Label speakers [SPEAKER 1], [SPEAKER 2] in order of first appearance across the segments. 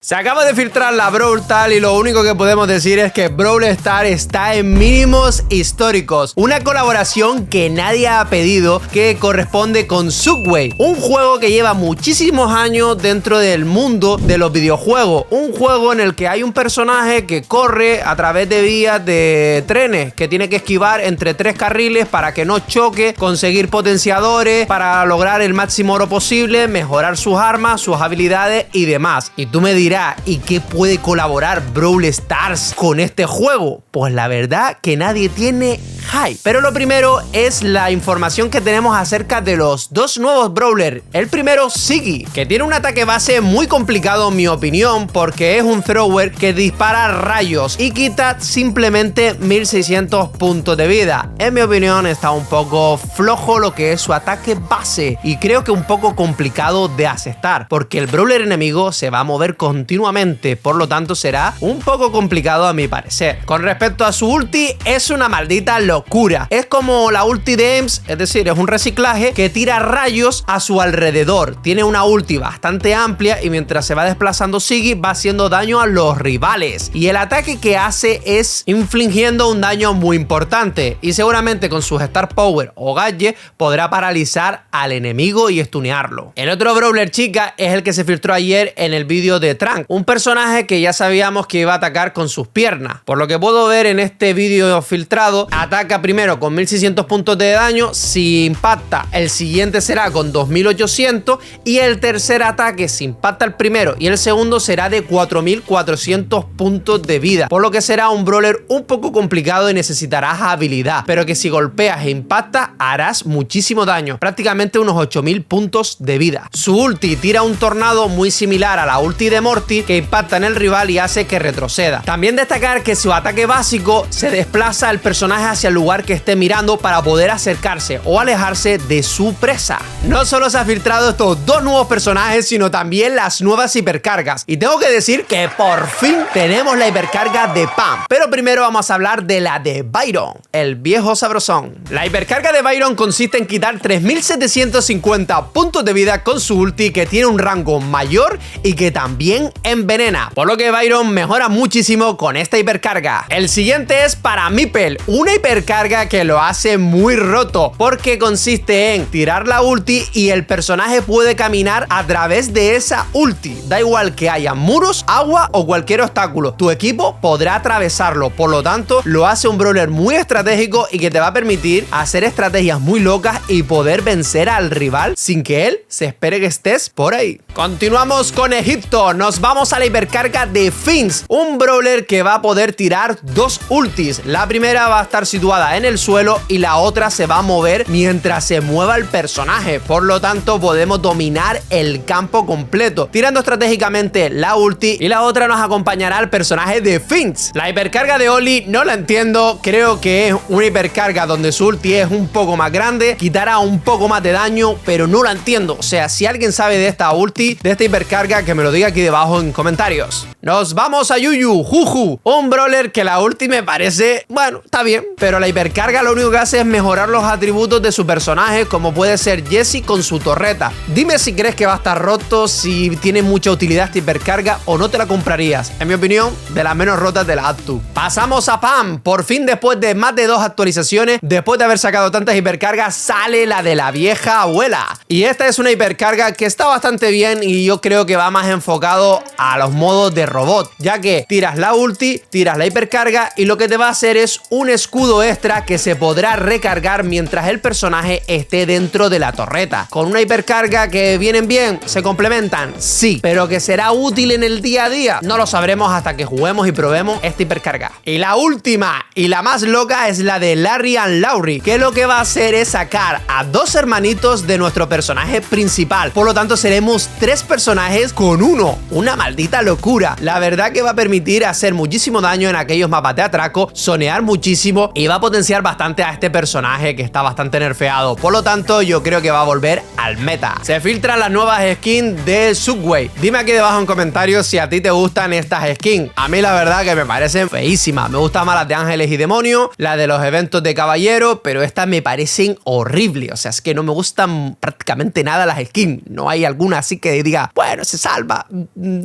[SPEAKER 1] Se acaba de filtrar la Brawl Stars y lo único que podemos decir es que Brawl Stars está en mínimos históricos. Una colaboración que nadie ha pedido, que corresponde con Subway, un juego que lleva muchísimos años dentro del mundo de los videojuegos. Un juego en el que hay un personaje que corre a través de vías de trenes, que tiene que esquivar entre 3 carriles para que no choque, conseguir potenciadores para lograr el máximo oro posible, mejorar sus armas, sus habilidades y demás. Y tú me dirás, ¿y qué puede colaborar Brawl Stars con este juego? Pues la verdad que nadie tiene hype. Pero lo primero es la información que tenemos acerca de los dos nuevos brawlers. El primero, Ziggy, que tiene un ataque base muy complicado en mi opinión, porque es un thrower que dispara rayos y quita simplemente 1600 puntos de vida. En mi opinión está un poco flojo lo que es su ataque base y creo que un poco complicado de aceptar, porque el brawler enemigo se va a mover continuamente, por lo tanto será un poco complicado a mi parecer. Con respecto a su ulti, es una maldita locura. Es como la ulti de Ames, es decir, es un reciclaje que tira rayos a su alrededor. Tiene una ulti bastante amplia y mientras se va desplazando Ziggy va haciendo daño a los rivales. Y el ataque que hace es infligiendo un daño muy importante y seguramente con sus Star Power o Gadget podrá paralizar al enemigo y stunearlo. El otro brawler chica es el que se filtró ayer en el vídeo de Trunks, un personaje que ya sabíamos que iba a atacar con sus piernas. Por lo que puedo ver en este vídeo filtrado, ataca primero con 1600 puntos de daño, si impacta el siguiente será con 2800 y el tercer ataque, si impacta el primero y el segundo, será de 4400 puntos de vida, por lo que será un brawler un poco complicado y necesitarás habilidad, pero que si golpeas e impactas harás muchísimo daño, prácticamente unos 8000 puntos de vida. Su ulti tira un tornado muy similar a la ulti de Morty, que impacta en el rival y hace que retroceda. También destacar que su ataque básico se desplaza el personaje hacia el lugar que esté mirando para poder acercarse o alejarse de su presa. No solo se han filtrado estos dos nuevos personajes, sino también las nuevas hipercargas. Y tengo que decir que por fin tenemos la hipercarga de Pam. Pero primero vamos a hablar de la de Byron, el viejo sabrosón. La hipercarga de Byron consiste en quitar 3750 puntos de vida con su ulti, que tiene un rango mayor y que también envenena, por lo que Byron mejora muchísimo con esta hipercarga. El siguiente es para Meeple, una hipercarga que lo hace muy roto, porque consiste en tirar la ulti y el personaje puede caminar a través de esa ulti. Da igual que haya muros, agua o cualquier obstáculo, tu equipo podrá atravesarlo, por lo tanto lo hace un brawler muy estratégico y que te va a permitir hacer estrategias muy locas y poder vencer al rival sin que él se espere que estés por ahí. Continuamos con Egipto, nos vamos a la hipercarga de Finns, un brawler que va a poder tirar dos ultis. La primera va a estar situada en el suelo y la otra se va a mover mientras se mueva el personaje, por lo tanto podemos dominar el campo completo tirando estratégicamente la ulti, y la otra nos acompañará al personaje de Finns. La hipercarga de Oli no la entiendo, creo que es una hipercarga donde su ulti es un poco más grande, quitará un poco más de daño, pero no la entiendo. O sea, si alguien sabe de esta ulti, de esta hipercarga, que me lo diga aquí debajo en comentarios. Nos vamos a Yuyu, Juju, un brawler que la ulti me parece, bueno, está bien, pero la hipercarga lo único que hace es mejorar los atributos de su personaje, como puede ser Jessie con su torreta. Dime si crees que va a estar roto, si tiene mucha utilidad esta hipercarga o no te la comprarías. En mi opinión, de las menos rotas de la Aptu. Pasamos a Pam, por fin después de más de 2 actualizaciones, después de haber sacado tantas hipercargas, sale la de la vieja abuela. Y esta es una hipercarga que está bastante bien y yo creo que va más enfocado a los modos de robot, ya que tiras la ulti, tiras la hipercarga y lo que te va a hacer es un escudo extra que se podrá recargar mientras el personaje esté dentro de la torreta. Con una hipercarga que vienen bien, se complementan, sí, pero que será útil en el día a día, no lo sabremos hasta que juguemos y probemos esta hipercarga. Y la última y la más loca es la de Larry and Laurie, que lo que va a hacer es sacar a 2 hermanitos de nuestro personaje principal, por lo tanto seremos 3 personajes con uno, una maldita locura. La verdad que va a permitir hacer muchísimo daño en aquellos mapas de atraco, zonear muchísimo y va a a potenciar bastante a este personaje que está bastante nerfeado. Por lo tanto, yo creo que va a volver al meta. Se filtran las nuevas skins de Subway. Dime aquí debajo en comentarios si a ti te gustan estas skins. A mí la verdad que me parecen feísimas. Me gustan más las de ángeles y demonios, las de los eventos de caballero, pero estas me parecen horribles. O sea, es que no me gustan prácticamente nada las skins. No hay alguna así que diga, bueno, se salva.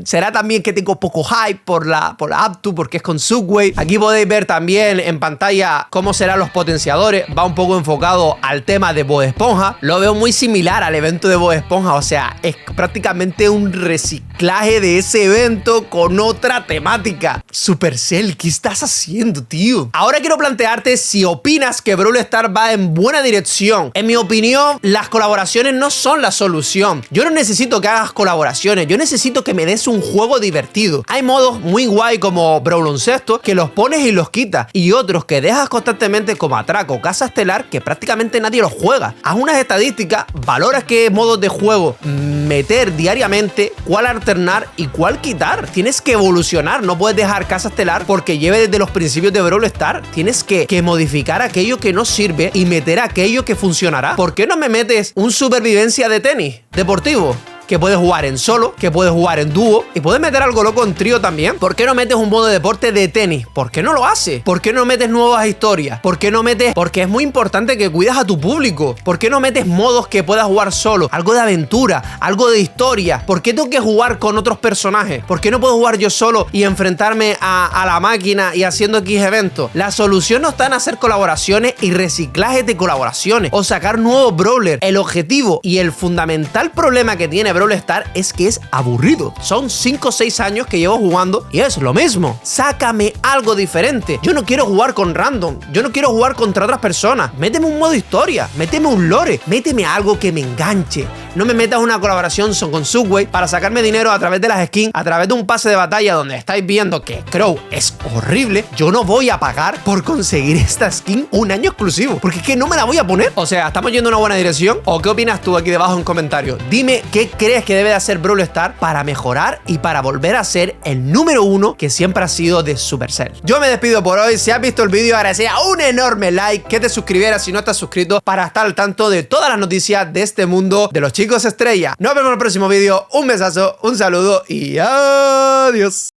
[SPEAKER 1] Será también que tengo poco hype por la Aptu, porque es con Subway. Aquí podéis ver también en pantalla cómo serán los potenciadores. Va un poco enfocado al tema de Bob Esponja. Lo veo muy similar al evento de Bob Esponja. O sea, es prácticamente un reciclaje de ese evento con otra temática. Supercell, ¿qué estás haciendo, tío? Ahora quiero plantearte si opinas que Brawl Stars va en buena dirección. En mi opinión, las colaboraciones no son la solución. Yo no necesito que hagas colaboraciones. Yo necesito que me des un juego divertido. Hay modos muy guay como Brawloncesto que los pones y los quitas, y otros que dejas constantemente como Atraco, Casa Estelar, que prácticamente nadie los juega. Haz unas estadísticas, valora qué modos de juego meter diariamente, cuál alternar y cuál quitar. Tienes que evolucionar, no puedes dejar Casa Estelar porque lleve desde los principios de Brawl Stars. Tienes que modificar aquello que no sirve y meter aquello que funcionará. ¿Por qué no me metes un supervivencia de tenis deportivo? Que puedes jugar en solo, que puedes jugar en dúo y puedes meter algo loco en trío también. ¿Por qué no metes un modo de deporte de tenis? ¿Por qué no lo haces? ¿Por qué no metes nuevas historias? ¿Por qué no metes? Porque es muy importante que cuidas a tu público. ¿Por qué no metes modos que puedas jugar solo? Algo de aventura, algo de historia. ¿Por qué tengo que jugar con otros personajes? ¿Por qué no puedo jugar yo solo y enfrentarme a la máquina y haciendo X eventos? La solución no está en hacer colaboraciones y reciclajes de colaboraciones o sacar nuevos brawlers. El objetivo y el fundamental problema que tiene Brawl Stars es que es aburrido. Son 5 o 6 años que llevo jugando y es lo mismo. Sácame algo diferente. Yo no quiero jugar con random. Yo no quiero jugar contra otras personas. Méteme un modo historia. Méteme un lore. Méteme algo que me enganche. No me metas una colaboración con Subway para sacarme dinero a través de las skins, a través de un pase de batalla donde estáis viendo que Crow es horrible. Yo no voy a pagar por conseguir esta skin un año exclusivo, porque es que no me la voy a poner. O sea, ¿estamos yendo en una buena dirección? ¿O qué opinas tú aquí debajo en comentarios? Dime qué crees que debe de hacer Brawl Stars para mejorar y para volver a ser el número 1 que siempre ha sido de Supercell. Yo me despido por hoy. Si has visto el vídeo, agradecería un enorme like, que te suscribieras si no estás suscrito para estar al tanto de todas las noticias de este mundo de los chicos estrella. Nos vemos en el próximo vídeo. Un besazo, un saludo y adiós.